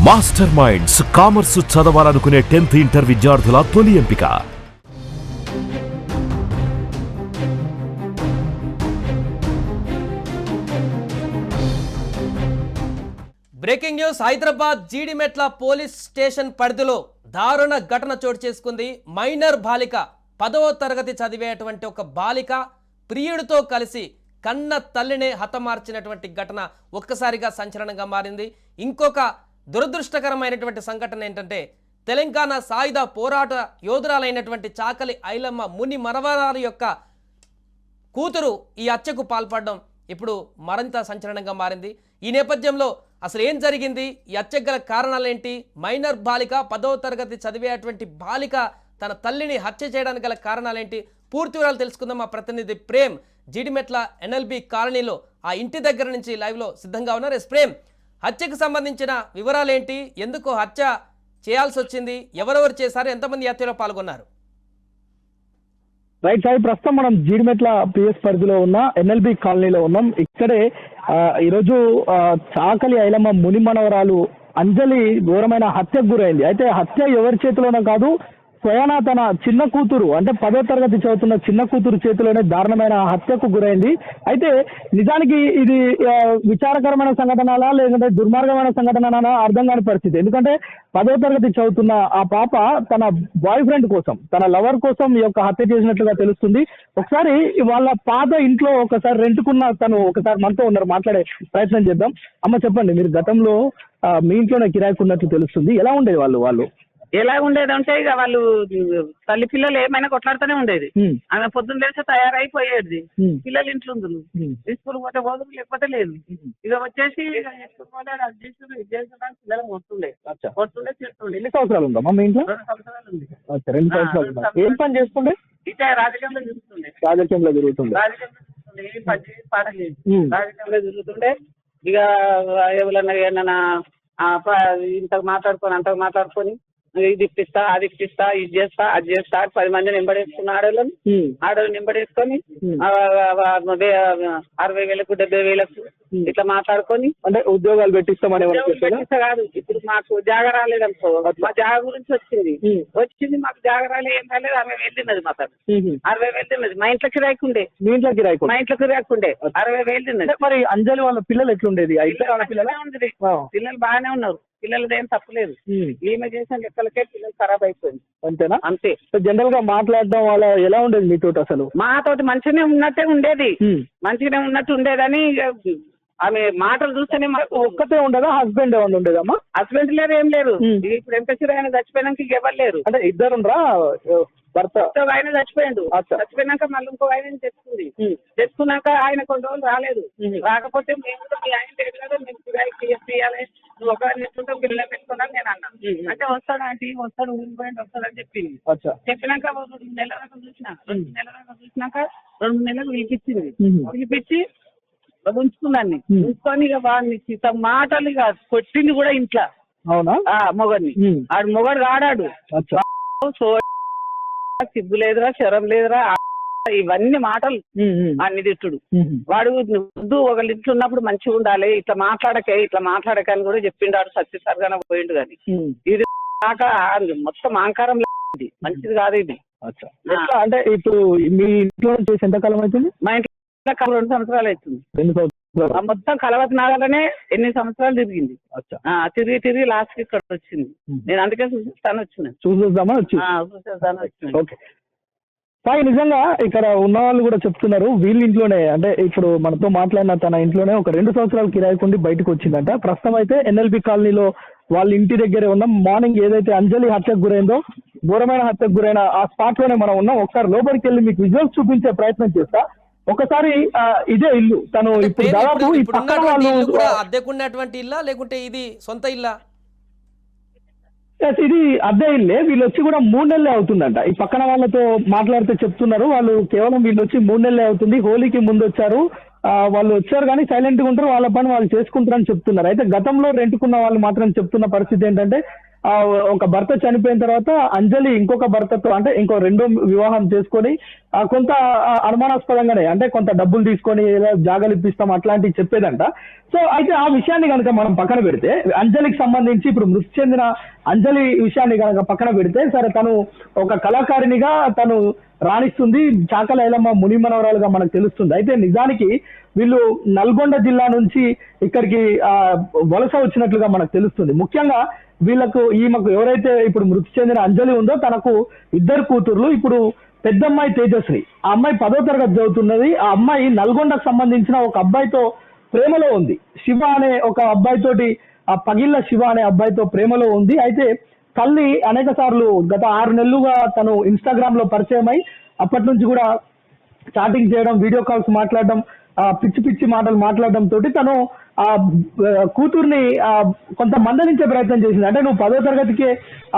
Master minds commerce చదవాలనుకునే 10th inter విద్యార్థుల తొలి ఎంపిక. Breaking news. Hyderabad Jeedimetla police station పరిధిలో దారుణ ఘటన చోటు చేసుకుంది. మైనర్ బాలిక 10వ తరగతి చదివేటువంటి ఒక బాలిక ప్రియుడితో కలిసి కన్న తల్లినే హతమార్చినటువంటి ఘటన ఒక్కసారిగా సంచలనంగా మారింది. ఇంకొక దురదృష్టకరమైనటువంటి సంఘటన ఏంటంటే తెలంగాణ సాయుధ పోరాట యోధురాలైనటువంటి చాకలి ఐలమ్మ ముని మనవరాలు యొక్క కూతురు ఈ హత్యకు పాల్పడడం ఇప్పుడు మరింత సంచలనంగా మారింది. ఈ నేపథ్యంలో అసలు ఏం జరిగింది, ఈ హత్యకు గల కారణాలేంటి, మైనర్ బాలిక 10వ తరగతి చదివేటువంటి బాలిక తన తల్లిని హత్య చేయడానికి గల కారణాలేంటి, పూర్తి వివరాలు తెలుసుకుందాం. మా ప్రతినిధి ప్రేమ్ జీడిమెట్ల ఎన్ఎల్బి కాలనీలో ఆ ఇంటి దగ్గర నుంచి లైవ్లో సిద్ధంగా ఉన్నారు. ప్రేమ్, హత్యకు సంబంధించిన వివరాలేంటి, ఎందుకు హత్య చేయాల్సి వచ్చింది, ఎవరెవరు చేశారు, ఎంతమంది హత్యలో పాల్గొన్నారు? రైట్ సాయి, ప్రస్తుతం మనం జీడిమెట్ల పిఎస్ పరిధిలో ఉన్న ఎన్ఎల్బి కాలనీలో ఉన్నాం. ఇక్కడే ఈరోజు చాకలి ఐలమ్మ ముని మనవరాలు అంజలి ఘోరమైన హత్యకు గురైంది. అయితే హత్య ఎవరి చేతిలోనో కాదు, స్వయానా తన చిన్న కూతురు అంటే 10వ తరగతి చదువుతున్న చిన్న కూతురు చేతిలోనే దారుణమైన హత్యకు గురైంది. అయితే నిజానికి ఇది విచారకరమైన సంఘటనలా లేదంటే దుర్మార్గమైన సంఘటన అర్థం కాని పరిస్థితి. ఎందుకంటే 10వ తరగతి చదువుతున్న ఆ పాప తన బాయ్ ఫ్రెండ్ కోసం, తన లవర్ కోసం ఈ యొక్క హత్య చేసినట్లుగా తెలుస్తుంది. ఒకసారి వాళ్ళ పాత ఇంట్లో ఒకసారి రెంట్కున్న తను ఒకసారి మనతో ఉన్నారు, మాట్లాడే ప్రయత్నం చేద్దాం. అమ్మ చెప్పండి, మీరు గతంలో మీ ఇంట్లోనే కిరాయికున్నట్లు తెలుస్తుంది, ఎలా ఉండేది వాళ్ళు? ఎలా ఉండేది అంటే ఇక వాళ్ళు తల్లి పిల్లలు ఏమైనా కొట్లాడుతూనే ఉండేది. ఆమె పొద్దున్న లేస్తే తయారైపోయేది, పిల్లలు ఇంట్లో ఉందరు, స్కూల్ పోతే పోదు లేకపోతే లేదు. ఇక వచ్చేసి పిల్లలు వస్తుండే తింటుండే. ఎన్ని సంవత్సరాలు ఉందమ్మా మీ ఇంట్లో? 2 సంవత్సరాలు ఉంది. 2 సంవత్సరాలు. ఏం పని చేస్తుండే? ఇక రాజకీయంలో తిరుగుతుండే. రాజకీయంలో తిరుగుతుండే. ఏం పని చేసి పాట లేదు, రాజకీయంలో తిరుగుతుండే. ఇక ఎవరన్నా ఏమన్నా ఇంతకు మాట్లాడుకొని అంతకు మాట్లాడుకొని ఇది ఇప్పిస్తా అది ఇప్పిస్తా ఇది చేస్తా అది చేస్తా 10 మందిని నింబడేసుకున్న ఆడవాళ్ళు నింబడేసుకొని 60,000 70,000 ఇట్లా మాట్లాడుకొని అంటే ఉద్యోగాలు పెట్టిస్తామని కాదు. ఇప్పుడు మాకు జాగ రాలేదనుకో, మా జాగ గురించి వచ్చింది మాకు జాగ రాలే, ఏం రాలేదు. ఆమె వెళ్ళినది మా తను 60,000 తిన్నది. మా ఇంట్లో కిరాయికుండే, మా ఇంట్లో కిరాయికుండే 60,000 తిన్నది. మరి అంజలి వాళ్ళ పిల్లలు ఎట్లుండేది? పిల్లలు బాగానే ఉన్నారు, పిల్లలది ఏం తప్పలేదు. ఈమె చేసిన లెక్కలకే పిల్లలు ఖరాబ్ అయిపోయింది. అంతేనా? అంతే. జనరల్ గా మాట్లాడడం వల్ల ఎలా ఉండేది మీతోటి? అసలు మాతోటి మంచిగానే ఉన్నట్టే ఉండేది, మంచిగానే ఉన్నట్టు ఉండేదని. ఆమె మాటలు చూస్తేనే మాకు ఒక్కతే ఉండదా? హస్బెండ్ ఏమన్నా ఉండేదమ్మా? హస్బెండ్ లేరు, ఏం లేరు. ఇప్పుడు ఎంత ఆయన చచ్చిపోయినాక ఇక ఎవరు లేరు. అంటే ఇద్దరు భర్త ఆయన చచ్చిపోయాడు. చచ్చిపోయినాక మళ్ళీ ఇంకో ఆయన తెచ్చుకున్నాక ఆయన కొన్ని రోజులు రాలేదు. రాకపోతే మేము కూడా మీ ఆయన లేదు కదా, మేము కిరాయికి ఇవ్వాలి, నువ్వు ఒక నెట్టుంటే పిల్లలు పెట్టుకున్నాను నేను అన్నా. అంటే వస్తాడు ఆంటీ, వస్తాడు ఊరిపోయింది వస్తాడని చెప్పింది. చెప్పినాక 2 నెలల దాకా చూసినాక 2 నెలలకు పిలిపించి ఉంచుకున్నాను. ఉంచుకొని ఇక వాడిని మాటలు ఇక కొట్టింది కూడా ఇంట్లో. అవునా? మొగడిని. ఆడు మొగడు రాడాడు, సిగ్గు లేదురా శరం లేదురా ఇవన్నీ మాటలు అన్ని తిట్టుడు. వాడు వద్దు, ఒకళ్ళ ఇంట్లో ఉన్నప్పుడు మంచిగా ఉండాలి, ఇట్లా మాట్లాడకే అని కూడా చెప్పిండాడు. సత్యసారిగానే పోయిండు. కానీ ఇది కాక మొత్తం అహంకారం లేదు, మంచిది కాదు ఇది. అంటే ఇప్పుడు మీ ఇంట్లో చేసి ఎంతకాలం అవుతుంది? మా ఇంట్లో 2 సంవత్సరాలు అవుతుంది. 2 సంవత్సరాలు మొత్తం కలవతి నాగాలనే ఎన్ని సంవత్సరాలు తిరిగింది. తిరిగి లాస్ట్ ఇక్కడ వచ్చింది. నేను అందుకే చూసేస్తాను వచ్చిన. ఓకే సాయి, నిజంగా ఇక్కడ ఉన్న వాళ్ళు కూడా చెప్తున్నారు వీళ్ళ ఇంట్లోనే, అంటే ఇప్పుడు మనతో మాట్లాడిన తన ఇంట్లోనే ఒక 2 సంవత్సరాలు కిరాయికుండి బయటకు వచ్చిందంట. ప్రస్తుతం అయితే ఎన్ఎల్బి కాలనీలో వాళ్ళ ఇంటి దగ్గరే ఉన్నాం. మార్నింగ్ ఏదైతే అంజలి హత్యకు గురైందో, ఘోరమైన హత్యకు గురైన ఆ స్పాట్ లోనే మనం ఉన్నాం. ఒకసారి లోపలికి వెళ్ళి మీకు విజువల్స్ చూపించే ప్రయత్నం చేస్తా. ఒకసారి ఇదే ఇల్లు తను ఇప్పుడు దాదాపు అద్దెకున్నటువంటి ఇల్లా లేకుంటే ఇది సొంత ఇల్లా? ఇది అద్దె ఇల్లే. వీళ్ళు వచ్చి కూడా 3 నెలలే అవుతుందంట. ఈ పక్కన వాళ్ళతో మాట్లాడితే చెప్తున్నారు, వాళ్ళు కేవలం వీళ్ళు వచ్చి 3 నెలలే అవుతుంది, హోలీకి ముందు వచ్చారు, వాళ్ళు వచ్చారు కానీ సైలెంట్ గా ఉంటారు, వాళ్ళ పని వాళ్ళు చేసుకుంటారని చెప్తున్నారు. అయితే గతంలో రెంట్కున్న వాళ్ళు మాత్రం చెప్తున్న పరిస్థితి ఏంటంటే ఒక భర్త చనిపోయిన తర్వాత అంజలి ఇంకొక భర్తతో అంటే ఇంకో రెండో వివాహం చేసుకొని కొంత అనుమానాస్పదంగానే అంటే కొంత డబ్బులు తీసుకొని జాగాలు ఇప్పిస్తాం అట్లాంటివి చెప్పేదంట. సో అయితే ఆ విషయాన్ని కనుక మనం పక్కన పెడితే, అంజలికి సంబంధించి ఇప్పుడు మృతి చెందిన అంజలి విషయాన్ని కనుక పక్కన పెడితే, సరే తను ఒక కళాకారిణిగా తను రాణిస్తుంది, చాకలి ఐలమ్మ ముని మనవరాలుగా మనకు తెలుస్తుంది. అయితే నిజానికి వీళ్ళు నల్గొండ జిల్లా నుంచి ఇక్కడికి వలస వచ్చినట్లుగా మనకు తెలుస్తుంది. ముఖ్యంగా ఈమెకు ఎవరైతే ఇప్పుడు మృతి చెందిన అంజలి ఉందో తనకు 2 కూతుర్లు. ఇప్పుడు పెద్దమ్మాయి తేజశ్రీ, ఆ అమ్మాయి 10వ తరగతి చదువుతున్నది. ఆ అమ్మాయి నల్గొండకు సంబంధించిన ఒక అబ్బాయితో ప్రేమలో ఉంది. శివ అనే ఒక అబ్బాయితోటి, ఆ పగిళ్ళ శివ అనే అబ్బాయితో ప్రేమలో ఉంది. అయితే తల్లి అనేక సార్లు గత 6 నెలలుగా తను ఇన్స్టాగ్రామ్ లో పరిచయమై అప్పటి నుంచి కూడా చాటింగ్ చేయడం, వీడియో కాల్స్ మాట్లాడడం, పిచ్చి పిచ్చి మాటలు మాట్లాడడం తోటి తను ఆ కూతుర్ని కొంత మందలించే ప్రయత్నం చేసింది. అంటే నువ్వు 10వ తరగతికే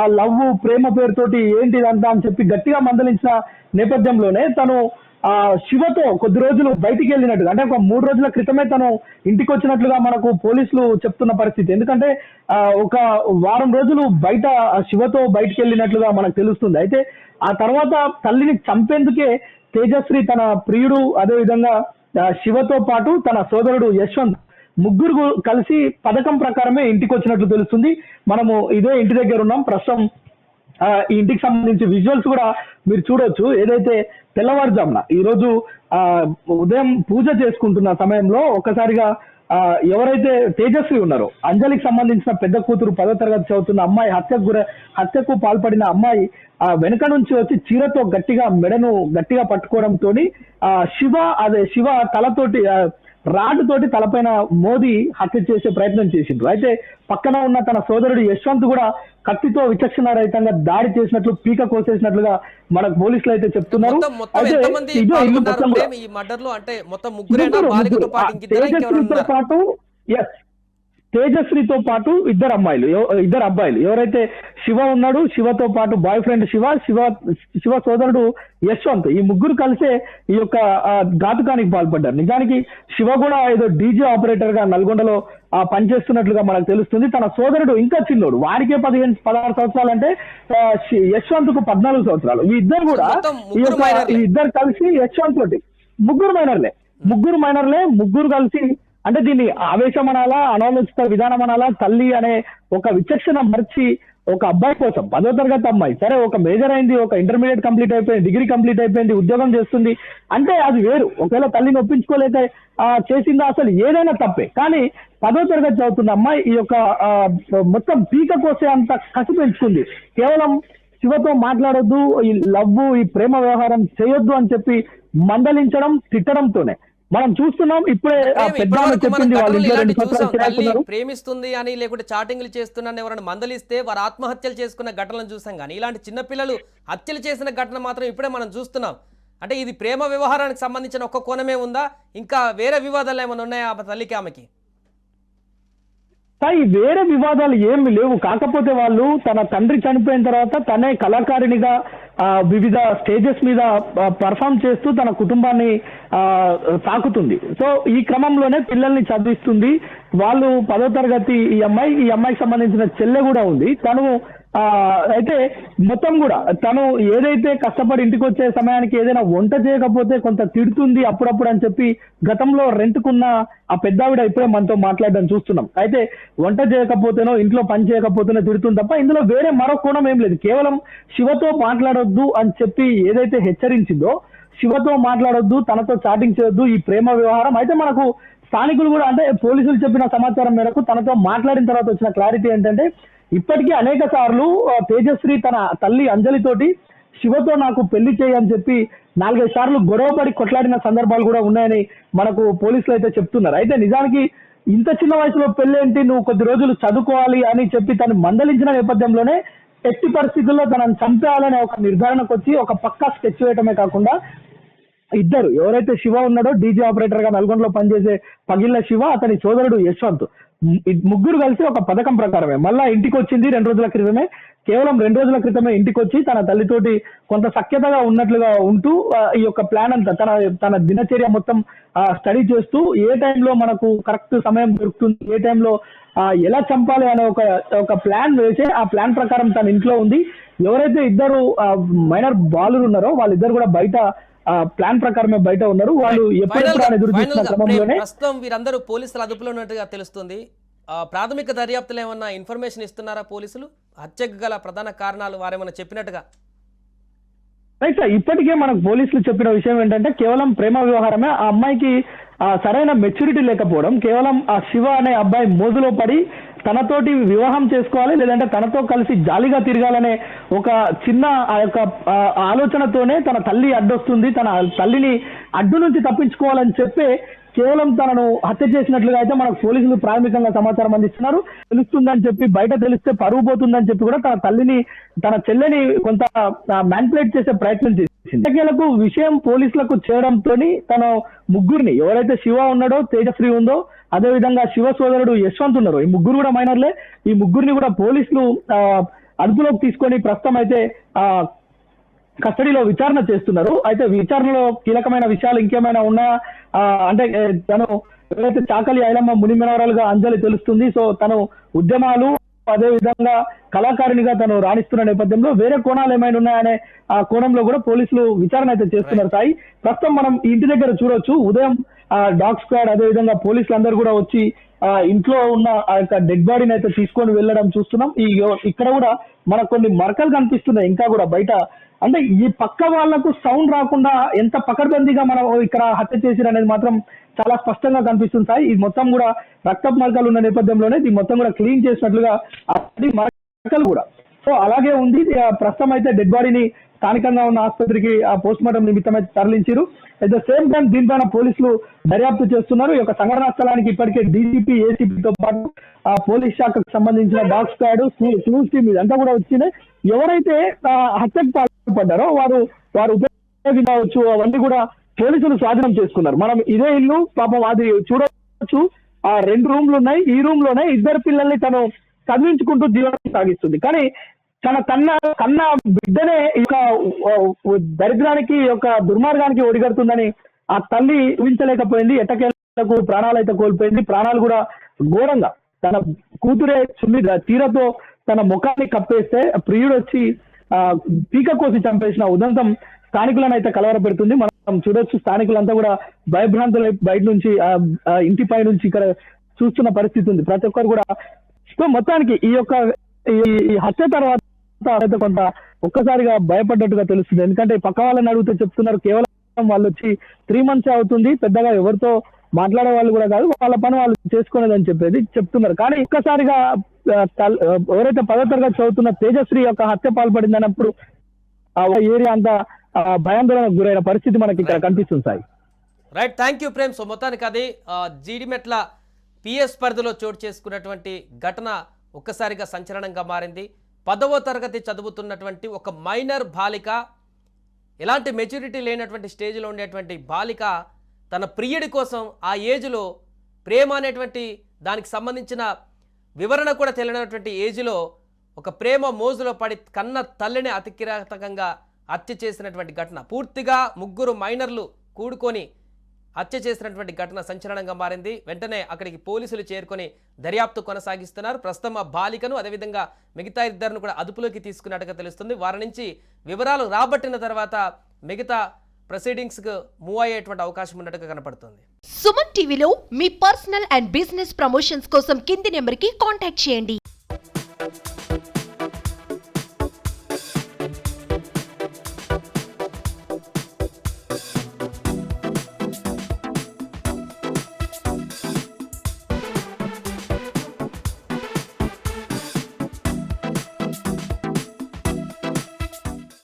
ఆ లవ్ ప్రేమ పేరుతోటి ఏంటి ఇదంతా అని చెప్పి గట్టిగా మందలించిన నేపథ్యంలోనే తను శివతో కొద్ది రోజులు బయటికి వెళ్ళినట్టుగా, అంటే ఒక 3 రోజుల క్రితమే తను ఇంటికి వచ్చినట్లుగా మనకు పోలీసులు చెప్తున్న పరిస్థితి. ఎందుకంటే ఒక వారం రోజులు బయట శివతో బయటికి వెళ్ళినట్లుగా మనకు తెలుస్తుంది. అయితే ఆ తర్వాత తల్లిని చంపేందుకే తేజశ్రీ తన ప్రియుడు, అదేవిధంగా శివతో పాటు తన సోదరుడు యశ్వంత్ ముగ్గురు కలిసి పథకం ప్రకారమే ఇంటికి వచ్చినట్లు తెలుస్తుంది. మనము ఇదే ఇంటి దగ్గర ఉన్నాం ప్రస్తుతం. ఈ ఇంటికి సంబంధించి విజువల్స్ కూడా మీరు చూడొచ్చు. ఏదైతే తెల్లవారుజామున ఈరోజు ఉదయం పూజ చేసుకుంటున్న సమయంలో ఒక్కసారిగా ఎవరైతే తేజస్వి ఉన్నారో, అంజలికి సంబంధించిన పెద్ద కూతురు 10వ తరగతి చదువుతున్న అమ్మాయి హత్యకు పాల్పడిన అమ్మాయి వెనుక నుంచి వచ్చి చీరతో మెడను గట్టిగా పట్టుకోవడంతో శివ తలతోటి రాడ్ తోటి తలపైన మోదీ హత్య చేసే ప్రయత్నం చేసిండ్రు. అయితే పక్కన ఉన్న తన సోదరుడు యశ్వంత్ కూడా కత్తితో విచక్షణ రహితంగా దాడి చేసినట్లు, పీక కోసేసినట్లుగా మనకు పోలీసులు అయితే చెప్తున్నారు. తేజశ్రీతో పాటు 2 అబ్బాయిలు ఎవరైతే శివ ఉన్నాడు, శివతో పాటు బాయ్ ఫ్రెండ్ శివ సోదరుడు యశ్వంత్, ఈ ముగ్గురు కలిసే ఈ యొక్క ఘాతుకానికి పాల్పడ్డారు. నిజానికి శివ కూడా ఏదో డీజే ఆపరేటర్ గా నల్గొండలో పనిచేస్తున్నట్లుగా మనకు తెలుస్తుంది. తన సోదరుడు ఇంకా చిన్నోడు, వారికే 16 సంవత్సరాలు, అంటే యశ్వంత్ కు 14 సంవత్సరాలు. ఈ ఇద్దరు కలిసి యశ్వంత్ తోటి ముగ్గురు మైనర్లే ముగ్గురు కలిసి, అంటే దీన్ని ఆవేశం అనాలా, అనాలోచిత విధానం అనాలా, తల్లి అనే ఒక విచక్షణ మర్చి ఒక అబ్బాయి కోసం, 10వ తరగతి అమ్మాయి, సరే ఒక మేజర్ అయింది, ఒక ఇంటర్మీడియట్ కంప్లీట్ అయిపోయింది, డిగ్రీ కంప్లీట్ అయిపోయింది, ఉద్యోగం చేస్తుంది అంటే అది వేరు. ఒకవేళ తల్లిని ఒప్పించుకోలేక చేసిందా, అసలు ఏదైనా తప్పే. కానీ 10వ తరగతి చదువుతున్న అమ్మాయి ఈ యొక్క మొత్తం పీక కోసే అంత కసి పెంచుకుంది. కేవలం శివతో మాట్లాడొద్దు, ఈ లవ్, ఈ ప్రేమ వ్యవహారం చేయొద్దు అని చెప్పి మందలించడం, తిట్టడంతోనే మనం చూస్తున్నాం. ఇప్పుడే ప్రేమిస్తుంది అని లేకుంటే చాటింగ్లు చేస్తున్నాను ఎవరైనా మందలిస్తే వారు ఆత్మహత్యలు చేసుకున్న ఘటనలు చూసాం. కానీ ఇలాంటి చిన్నపిల్లలు హత్యలు చేసిన ఘటన మాత్రం ఇప్పుడే మనం చూస్తున్నాం. అంటే ఇది ప్రేమ వ్యవహారానికి సంబంధించిన ఒక్క కోణమే ఉందా, ఇంకా వేరే వివాదాలు ఏమైనా ఉన్నాయా తల్లికి ఆమెకి? వేరే వివాదాలు ఏమి లేవు. కాకపోతే వాళ్ళు తన తండ్రి చనిపోయిన తర్వాత తనే కళాకారిణిగా వివిధ స్టేజెస్ మీద పర్ఫామ్ చేస్తూ తన కుటుంబాన్ని సాకుతుంది. సో ఈ క్రమంలోనే పిల్లల్ని చదివిస్తుంది. వాళ్ళు 10వ తరగతి ఈ అమ్మాయికి సంబంధించిన చెల్లె కూడా ఉంది. తను అయితే మొత్తం కూడా తను ఏదైతే కష్టపడి ఇంటికి వచ్చే సమయానికి ఏదైనా వంట చేయకపోతే కొంత తిడుతుంది అప్పుడప్పుడు అని చెప్పి గతంలో రెంట్కున్న ఆ పెద్దావిడ ఇప్పుడే మనతో మాట్లాడడం చూస్తున్నాం. అయితే వంట చేయకపోతేనో ఇంట్లో పని చేయకపోతేనో తిడుతుంది తప్ప ఇందులో వేరే మరో కోణం ఏం లేదు. కేవలం శివతో మాట్లాడొద్దు అని చెప్పి ఏదైతే హెచ్చరించిందో, శివతో మాట్లాడొద్దు, తనతో చాటింగ్ చేయొద్దు, ఈ ప్రేమ వ్యవహారం. అయితే మనకు స్థానికులు కూడా, అంటే పోలీసులు చెప్పిన సమాచారం మేరకు తనతో మాట్లాడిన తర్వాత వచ్చిన క్లారిటీ ఏంటంటే, ఇప్పటికీ అనేక సార్లు తేజశ్రీ తన తల్లి అంజలితోటి శివతో నాకు పెళ్లి చేయని చెప్పి 4-5 సార్లు గొడవపడి కొట్లాడిన సందర్భాలు కూడా ఉన్నాయని మనకు పోలీసులు అయితే చెప్తున్నారు. అయితే నిజానికి ఇంత చిన్న వయసులో పెళ్ళేంటి, నువ్వు కొద్ది రోజులు చదువుకోవాలి అని చెప్పి తను మందలించిన నేపథ్యంలోనే ఎట్టి పరిస్థితుల్లో తనను చంపేయాలనే ఒక నిర్ధారణకు వచ్చి ఒక పక్కా స్కెచ్ వేయటమే కాకుండా ఇద్దరు ఎవరైతే శివ ఉన్నాడో డీజే ఆపరేటర్ గా నల్గొండలో పనిచేసే పగిళ్ళ శివ, అతని సోదరుడు యశ్వంత్, ముగ్గురు కలిసి ఒక పథకం ప్రకారమే మళ్ళా ఇంటికి వచ్చింది 2 రోజుల క్రితమే, కేవలం 2 రోజుల క్రితమే ఇంటికి వచ్చి తన తల్లితోటి కొంత సఖ్యతగా ఉన్నట్లుగా ఉంటూ ఈ యొక్క ప్లాన్ అంతా తన దినచర్య మొత్తం స్టడీ చేస్తూ ఏ టైంలో మనకు కరెక్ట్ సమయం దొరుకుతుంది, ఏ టైంలో ఎలా చంపాలి అనే ఒక ప్లాన్ వేసి ఆ ప్లాన్ ప్రకారం తన ఇంట్లో ఉంది. ఎవరైతే ఇద్దరు మైనర్ బాలురు ఉన్నారో వాళ్ళిద్దరు కూడా బయట ప్లాన్ ప్రకారమే బయట ఉన్నారు. వాళ్ళు ఎప్పుడెప్పుడు ఎదురు చూస్తున్న క్రమంలోనే ప్రస్తుతం వీరందరూ పోలీసుల అదుపులో ఉన్నట్టుగా తెలుస్తుంది. ప్రాథమిక దర్యాప్తులు ఏమన్నా ఇన్ఫర్మేషన్ ఇస్తున్నారా పోలీసులు? హత్యకు గల ప్రధాన కారణాలు వారేమన్నా చెప్పినట్టుగా? రైట్ సార్, ఇప్పటికే మనకు పోలీసులు చెప్పిన విషయం ఏంటంటే కేవలం ప్రేమ వ్యవహారమే. ఆ అమ్మాయికి సరైన మెచ్యూరిటీ లేకపోవడం, కేవలం ఆ శివ అనే అబ్బాయి మోజులో పడి తనతోటి వివాహం చేసుకోవాలి లేదంటే తనతో కలిసి జాలీగా తిరగాలనే ఒక చిన్న ఆ యొక్క ఆలోచనతోనే తన తల్లి అడ్డొస్తుంది, తన తల్లిని అడ్డు నుంచి తప్పించుకోవాలని చెప్పే కేవలం తనను హత్య చేసినట్లుగా అయితే మనకు పోలీసులు ప్రాథమికంగా సమాచారం అందిస్తున్నారు. తెలుస్తుందని చెప్పి బయట తెలిస్తే పరువు పోతుందని చెప్పి కూడా తన తల్లిని తన చెల్లెని కొంత మ్యానిపులేట్ చేసే ప్రయత్నం చేసింది. విషయం పోలీసులకు చేయడంతో తన ముగ్గురిని ఎవరైతే శివ ఉన్నాడో, తేజశ్రీ ఉందో, అదే విధంగా శివ సోదరుడు యశ్వంత్ ఉన్నారు, ఈ ముగ్గురు కూడా మైనర్లే. ఈ ముగ్గురిని కూడా పోలీసులు అదుపులోకి తీసుకొని ప్రస్తుతం అయితే కస్టడీలో విచారణ చేస్తున్నారు. అయితే విచారణలో కీలకమైన విషయాలు ఇంకేమైనా ఉన్నాయా అంటే తను ఎవరైతే చాకలి ఐలమ్మ మునిమనవరాలుగా అంజలి తెలుస్తుంది. సో తను ఉద్యమాలు అదే విధంగా కళాకారిణిగా తను రాణిస్తున్న నేపథ్యంలో వేరే కోణాలు ఏమైనా ఉన్నాయనే ఆ కోణంలో కూడా పోలీసులు విచారణ అయితే చేస్తున్నారు. సాయి, ప్రస్తుతం మనం ఇంటి దగ్గర చూడొచ్చు, ఉదయం డాగ్ స్క్వాడ్ అదే విధంగా పోలీసులు అందరూ కూడా వచ్చి ఇంట్లో ఉన్న ఆ యొక్క డెడ్ బాడీని అయితే తీసుకొని వెళ్ళడం చూస్తున్నాం. ఇక్కడ కూడా మనకు కొన్ని మరకలు కనిపిస్తున్నాయి ఇంకా కూడా బయట. అంటే ఈ పక్క వాళ్లకు సౌండ్ రాకుండా ఎంత పకడ్బందీగా మనం ఇక్కడ హత్య చేసిరు అనేది మాత్రం చాలా స్పష్టంగా కనిపిస్తుంది సాయి. ఈ మొత్తం కూడా రక్తపు మరకలు ఉన్న నేపథ్యంలోనే ఈ మొత్తం కూడా క్లీన్ చేసినట్లుగా మరకలు కూడా సో అలాగే ఉంది. ప్రస్తుతం అయితే డెడ్ బాడీని స్థానికంగా ఉన్న ఆసుపత్రికి పోస్ట్ మార్టం నిమిత్తం అయితే తరలించారు. అట్ ద సేమ్ టైం దీనిపైన పోలీసులు దర్యాప్తు చేస్తున్నారు. ఈ యొక్క సంఘటనా స్థలానికి ఇప్పటికే డీజీపీ, ఏసీపీతో పాటు పోలీస్ శాఖకు సంబంధించిన డాగ్ స్క్వాడ్, క్లూస్ టీమ్ ఇదంతా కూడా వచ్చినాయి. ఎవరైతే హత్యకు పాల్పడ్డారో వారు ఉపయోగించవచ్చు అవన్నీ కూడా పోలీసులు స్వాధీనం చేసుకున్నారు. మనం ఇదే ఇల్లు పాపం అది చూడవచ్చు, 2 రూమ్లు ఉన్నాయి. ఈ రూమ్ లోనే 2 పిల్లల్ని తను చదివించుకుంటూ జీవనం సాగిస్తుంది. కానీ తన కన్న బిడ్డనే ఈ యొక్క దరిద్రానికి, ఈ యొక్క దుర్మార్గానికి ఒడిగడుతుందని ఆ తల్లి ఊహించలేకపోయింది. ఎట్టకేలకు ప్రాణాలు అయితే కోల్పోయింది. ప్రాణాలు కూడా ఘోరంగా తన కూతురే తీరతో తన ముఖాన్ని కప్పేస్తే ప్రియుడు వచ్చి పీక కోసి చంపేసిన ఉదంతం స్థానికులను అయితే కలవరపెడుతుంది. మనం చూడొచ్చు, స్థానికులంతా కూడా భయభ్రాంతులు బయట నుంచి ఇంటిపై నుంచి ఇక్కడ చూస్తున్న పరిస్థితి ఉంది. ప్రతి ఒక్కరు కూడా సో మొత్తానికి ఈ యొక్క ఈ హత్య తర్వాత కొంత ఒక్కసారిగా భయపడ్డట్టుగా తెలుస్తుంది. ఎందుకంటే పక్క వాళ్ళని అడిగితే చెప్తున్నారు కేవలం వాళ్ళు వచ్చి 3 months అవుతుంది, పెద్దగా ఎవరితో మాట్లాడే వాళ్ళు కూడా కాదు, వాళ్ళ పని వాళ్ళు చేసుకునేదని చెప్తున్నారు. కానీ ఒక్కసారిగా ఎవరైతే 10వ తరగతి చదువుతున్న తేజశ్రీ యొక్క హత్య పాల్పడింది అన్నప్పుడు ఆ ఏరియా అంతా భయాందోళనకు గురైన పరిస్థితి మనకి ఇక్కడ కనిపిస్తుంది Sai. Right, thank you Prem. So మొత్తానికి అది జీడిమెట్ల పిఎస్ పరిధిలో చోటు చేసుకున్నటువంటి ఘటన ఒక్కసారిగా సంచలనంగా మారింది. 10వ తరగతి చదువుతున్నటువంటి ఒక మైనర్ బాలిక, ఎలాంటి మెచ్యూరిటీ లేనటువంటి స్టేజ్లో ఉండేటువంటి బాలిక తన ప్రియుడి కోసం ఆ ఏజ్లో ప్రేమ అనేటువంటి దానికి సంబంధించిన వివరణ కూడా తెలియనటువంటి ఏజ్లో ఒక ప్రేమ మోజులో పడి కన్న తల్లిని అతి కిరాతకంగా హత్య చేసినటువంటి ఘటన, పూర్తిగా 3 మైనర్లు కూడుకొని హత్య చేసినటువంటి ఘటన సంచలనంగా మారింది. వెంటనే అక్కడికి పోలీసులు చేరుకొని దర్యాప్తు కొనసాగిస్తున్నారు. ప్రస్తుతం ఆ బాలికను అదేవిధంగా మిగతా 2 కూడా అదుపులోకి తీసుకున్నట్టుగా తెలుస్తుంది. వారి నుంచి వివరాలు రాబట్టిన తర్వాత మిగతా ప్రొసీడింగ్స్కు మూవ్ అయ్యేటువంటి అవకాశం ఉన్నట్టుగా కనపడుతుంది. సుమన్ టీవీలో మీ పర్సనల్ అండ్ బిజినెస్ ప్రమోషన్స్ కోసం కింది నెంబర్కి కాంటాక్ట్ చేయండి.